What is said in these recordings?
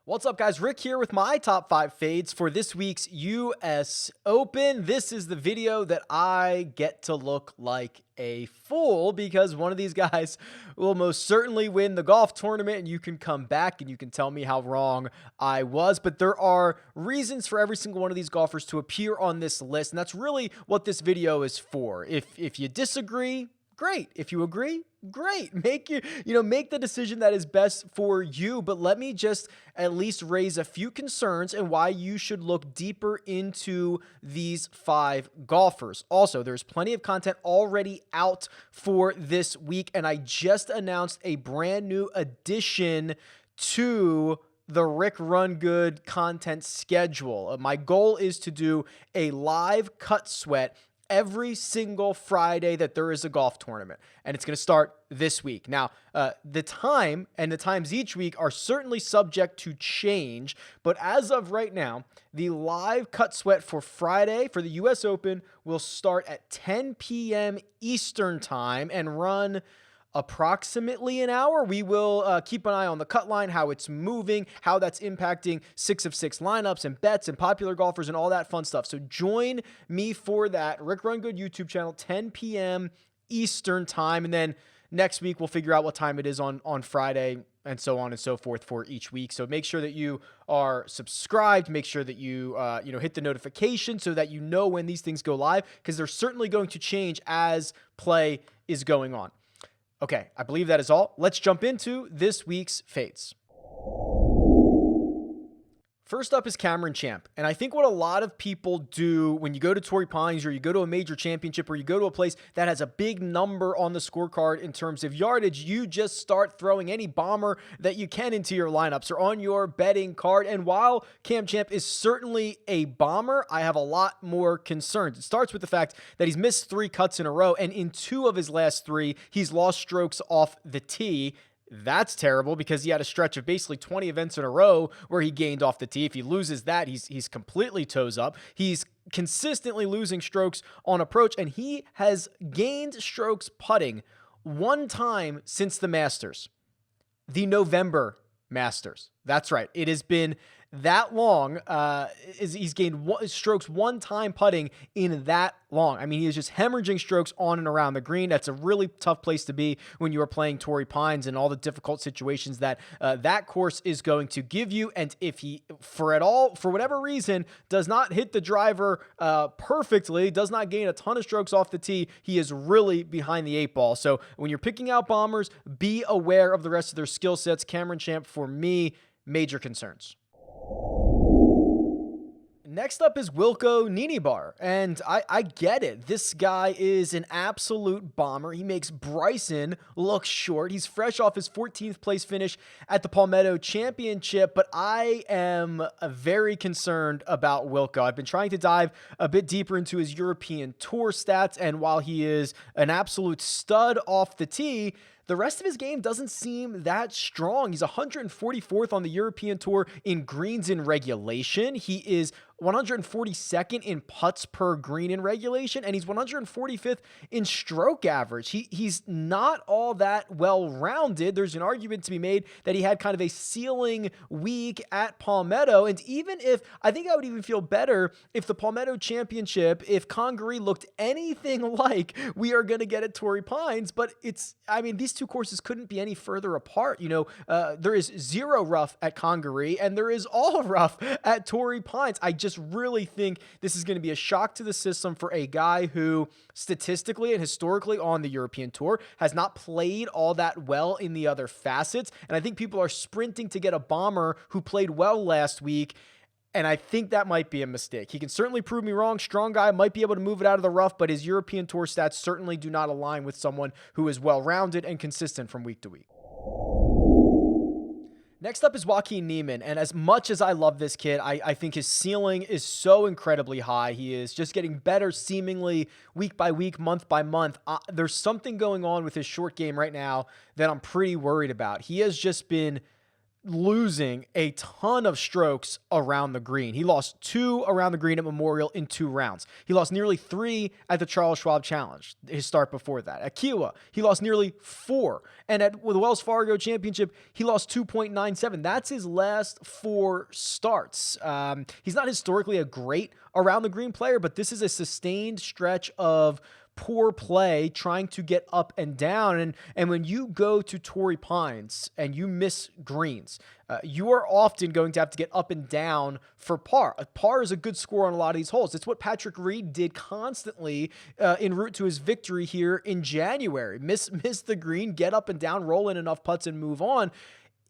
What's up, guys? Rick here with my top 5 fades for this week's US Open. This is the video that I get to look like a fool because one of these guys will most certainly win the golf tournament, and you can come back and you can tell me how wrong I was. But there are reasons for every single one of these golfers to appear on this list, and that's really what this video is for. If you disagree, great. If you agree, great. Make the decision that is best for you. But let me just at least raise a few concerns and why you should look deeper into these 5 golfers. Also, there's plenty of content already out for this week, and I just announced a brand new addition to the Rick Run Good content schedule. My goal is to do a live cut sweat every single Friday that there is a golf tournament, and it's going to start this week. Now, the time and the times each week are certainly subject to change, but as of right now, the live cut sweat for Friday for the US Open will start at 10 p.m. Eastern time and run approximately an hour. We will keep an eye on the cut line, how it's moving, how that's impacting 6 of 6 lineups and bets and popular golfers and all that fun stuff. So join me for that. Rick Run Good YouTube channel, 10 p.m. Eastern time. And then next week, we'll figure out what time it is on Friday and so on and so forth for each week. So make sure that you are subscribed. Make sure that you hit the notification so that you know when these things go live, because they're certainly going to change as play is going on. Okay, I believe that is all. Let's jump into this week's fades. First up is Cameron Champ. And I think what a lot of people do when you go to Torrey Pines or you go to a major championship or you go to a place that has a big number on the scorecard in terms of yardage, you just start throwing any bomber that you can into your lineups or on your betting card. And while Cam Champ is certainly a bomber, I have a lot more concerns. It starts with the fact that he's missed 3 cuts in a row, and in 2 of his last 3, he's lost strokes off the tee. That's terrible because he had a stretch of basically 20 events in a row where he gained off the tee. If he loses that, he's completely toes up. He's consistently losing strokes on approach, and he has gained strokes putting 1 time since the Masters, the November Masters. That's right. It has been that long. He's gained strokes 1 time putting in that long. I mean, he is just hemorrhaging strokes on and around the green. That's a really tough place to be when you are playing Torrey Pines and all the difficult situations that that course is going to give you. And if he, for whatever reason, does not hit the driver perfectly, does not gain a ton of strokes off the tee, he is really behind the 8 ball. So when you're picking out bombers, be aware of the rest of their skill sets. Cameron Champ, for me, major concerns. Next up is Wilco Nienaber, and I get it. This guy is an absolute bomber. He makes Bryson look short. He's fresh off his 14th place finish at the Palmetto Championship, but I am very concerned about Wilco. I've been trying to dive a bit deeper into his European Tour stats, and while he is an absolute stud off the tee, the rest of his game doesn't seem that strong. He's 144th on the European Tour in greens in regulation. He is 142nd in putts per green in regulation, and he's 145th in stroke average. He's not all that well-rounded. There's an argument to be made that he had kind of a ceiling week at Palmetto, and even if, I think I would even feel better if the Palmetto Championship, if Congaree looked anything like we are going to get at Torrey Pines, but these 2 courses couldn't be any further apart. There is 0 rough at Congaree, and there is all rough at Torrey Pines. I just really think this is going to be a shock to the system for a guy who statistically and historically on the European Tour has not played all that well in the other facets. And I think people are sprinting to get a bomber who played well last week. And I think that might be a mistake. He can certainly prove me wrong. Strong guy, might be able to move it out of the rough, but his European Tour stats certainly do not align with someone who is well-rounded and consistent from week to week. Next up is Joaquin Niemann, and as much as I love this kid, I think his ceiling is so incredibly high. He is just getting better seemingly week by week, month by month. There's something going on with his short game right now that I'm pretty worried about. He has just been losing a ton of strokes around the green. He lost 2 around the green at Memorial in 2 rounds. He lost nearly 3 at the Charles Schwab Challenge, his start before that. At Kiowa, he lost nearly 4. And at the Wells Fargo Championship, he lost 2.97. That's his last 4 starts. He's not historically a great around the green player, but this is a sustained stretch of poor play trying to get up and down. And when you go to Torrey Pines and you miss greens, you are often going to have to get up and down for par. A par is a good score on a lot of these holes. It's what Patrick Reed did constantly en route to his victory here in January. Miss the green, get up and down, roll in enough putts and move on.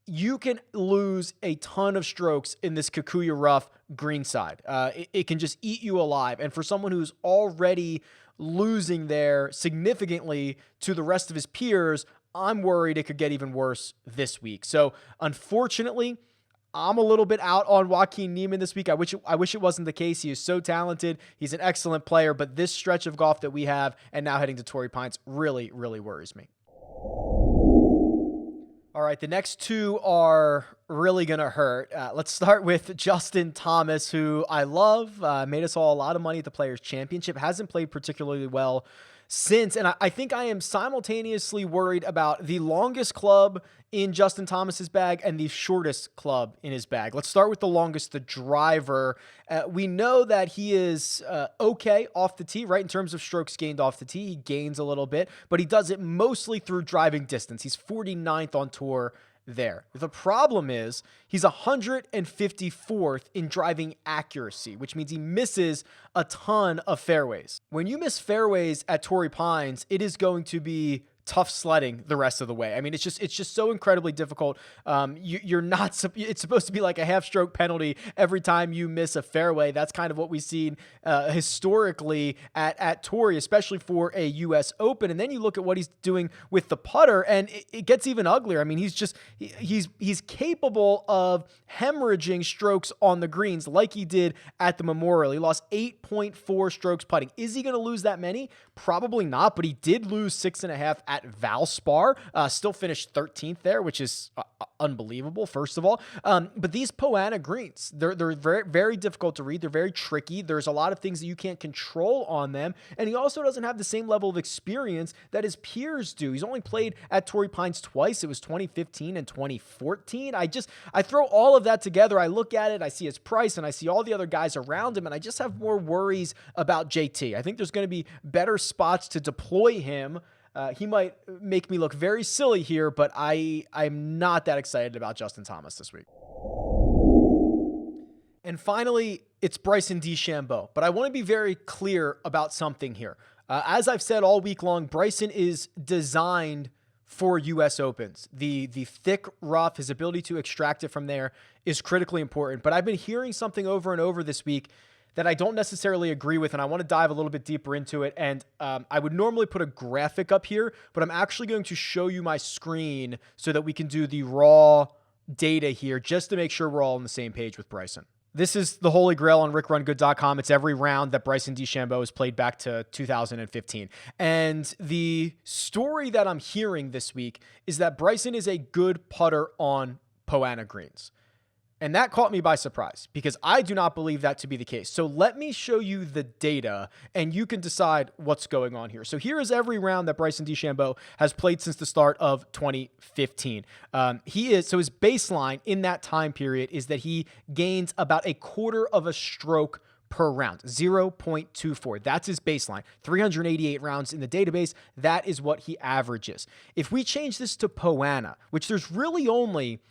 You can lose a ton of strokes in this Kikuyu rough greenside. It can just eat you alive. And for someone who's already losing there significantly to the rest of his peers, I'm worried it could get even worse this week. So unfortunately, I'm a little bit out on Joaquin Niemann this week. I wish it wasn't the case. He is so talented. He's an excellent player, but this stretch of golf that we have and now heading to Torrey Pines really, really worries me. All right, the next 2 are really going to hurt. Let's start with Justin Thomas, who I love, made us all a lot of money at the Players' Championship, hasn't played particularly well since. And I think I am simultaneously worried about the longest club in Justin Thomas's bag and the shortest club in his bag. Let's start with the longest, the driver. We know that he is okay off the tee, right? In terms of strokes gained off the tee, he gains a little bit, but he does it mostly through driving distance. He's 49th on tour there. The problem is he's 154th in driving accuracy, which means he misses a ton of fairways. When you miss fairways at Torrey Pines, it is going to be tough sledding the rest of the way. I mean, it's just so incredibly difficult. You're not, it's supposed to be like a half stroke penalty every time you miss a fairway. That's kind of what we've seen historically at Torrey, especially for a US Open. And then you look at what he's doing with the putter and it gets even uglier. I mean, he's capable of hemorrhaging strokes on the greens like he did at the Memorial. He lost 8.4 strokes putting. Is he going to lose that many? Probably not, but he did lose 6.5 at Valspar, still finished 13th there, which is unbelievable, first of all. But these Poa annua greens, they're very, very difficult to read. They're very tricky. There's a lot of things that you can't control on them. And he also doesn't have the same level of experience that his peers do. He's only played at Torrey Pines twice. It was 2015 and 2014. I throw all of that together. I look at it, I see his price, and I see all the other guys around him, and I just have more worries about JT. I think there's going to be better spots to deploy him. He might make me look very silly here, but I'm not that excited about Justin Thomas this week. And finally, it's Bryson DeChambeau. But I want to be very clear about something here. As I've said all week long, Bryson is designed for US Opens. The thick rough, his ability to extract it from there is critically important. But I've been hearing something over and over this week that I don't necessarily agree with, and I want to dive a little bit deeper into it. And I would normally put a graphic up here, but I'm actually going to show you my screen so that we can do the raw data here just to make sure we're all on the same page with Bryson. This is the holy grail on RickRunGood.com. It's every round that Bryson DeChambeau has played back to 2015. And the story that I'm hearing this week is that Bryson is a good putter on Poa annua greens. And that caught me by surprise because I do not believe that to be the case. So let me show you the data and you can decide what's going on here. So here is every round that Bryson DeChambeau has played since the start of 2015. So his baseline in that time period is that he gains about a quarter of a stroke per round, 0.24. That's his baseline. 388 rounds in the database. That is what he averages. If we change this to Poa annua, which there's really only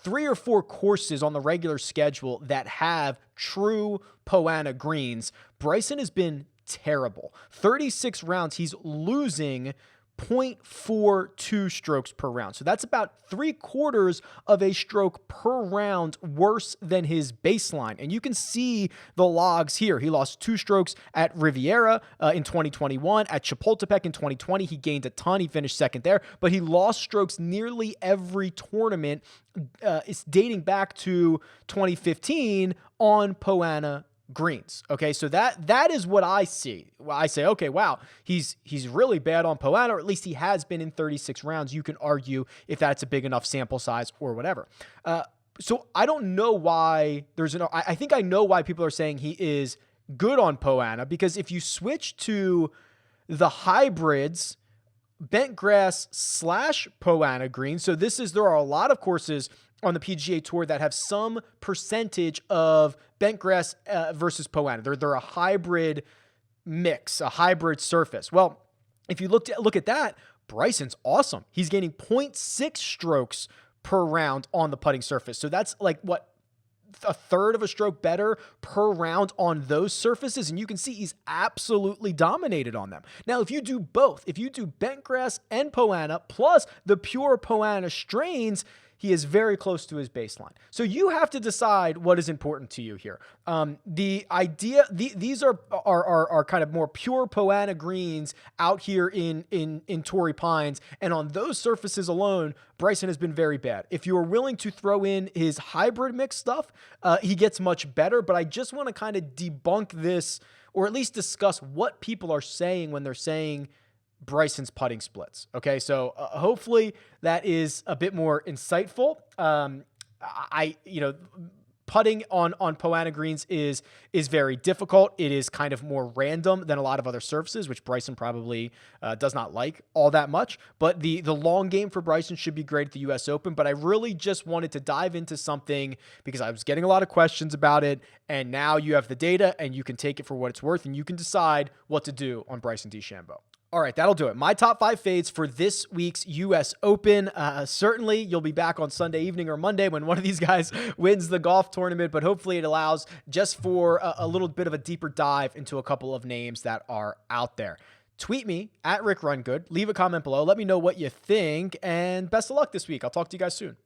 3 or 4 courses on the regular schedule that have true Poa annua greens, Bryson has been terrible. 36 rounds, he's losing 0.42 strokes per round. So that's about 3/4 of a stroke per round worse than his baseline. And you can see the logs here. He lost 2 strokes at Riviera in 2021. At Chapultepec in 2020, he gained a ton. He finished second there, but he lost strokes nearly every tournament. It's dating back to 2015 on Poa annua greens. Okay, so that is what I see. I say, okay, wow, he's really bad on Poana, or at least he has been in 36 rounds. You can argue if that's a big enough sample size or whatever. So I don't know why I think I know why people are saying he is good on Poana, because if you switch to the hybrids, bentgrass / Poana green. So there are a lot of courses on the PGA Tour that have some percentage of bentgrass versus Poana. They're a hybrid mix, a hybrid surface. Well, if you look at that, Bryson's awesome. He's gaining 0.6 strokes per round on the putting surface. So that's like what, a third of a stroke better per round on those surfaces. And you can see he's absolutely dominated on them. Now, if you do both, if you do bentgrass and Poana plus the pure Poana strains, he is very close to his baseline. So you have to decide what is important to you here. The idea, these are kind of more pure Poana greens out here in Torrey Pines. And on those surfaces alone, Bryson has been very bad. If you are willing to throw in his hybrid mix stuff, he gets much better. But I just want to kind of debunk this, or at least discuss what people are saying when they're saying Bryson's putting splits. Okay, so hopefully that is a bit more insightful. Putting on Poana greens is very difficult. It is kind of more random than a lot of other surfaces, which Bryson probably does not like all that much. But the long game for Bryson should be great at the U.S. Open. But I really just wanted to dive into something because I was getting a lot of questions about it, and now you have the data and you can take it for what it's worth, and you can decide what to do on Bryson DeChambeau. All right, that'll do it. My top 5 fades for this week's U.S. Open. Certainly, you'll be back on Sunday evening or Monday when one of these guys wins the golf tournament, but hopefully it allows just for a little bit of a deeper dive into a couple of names that are out there. Tweet me at RickRunGood. Leave a comment below. Let me know what you think, and best of luck this week. I'll talk to you guys soon.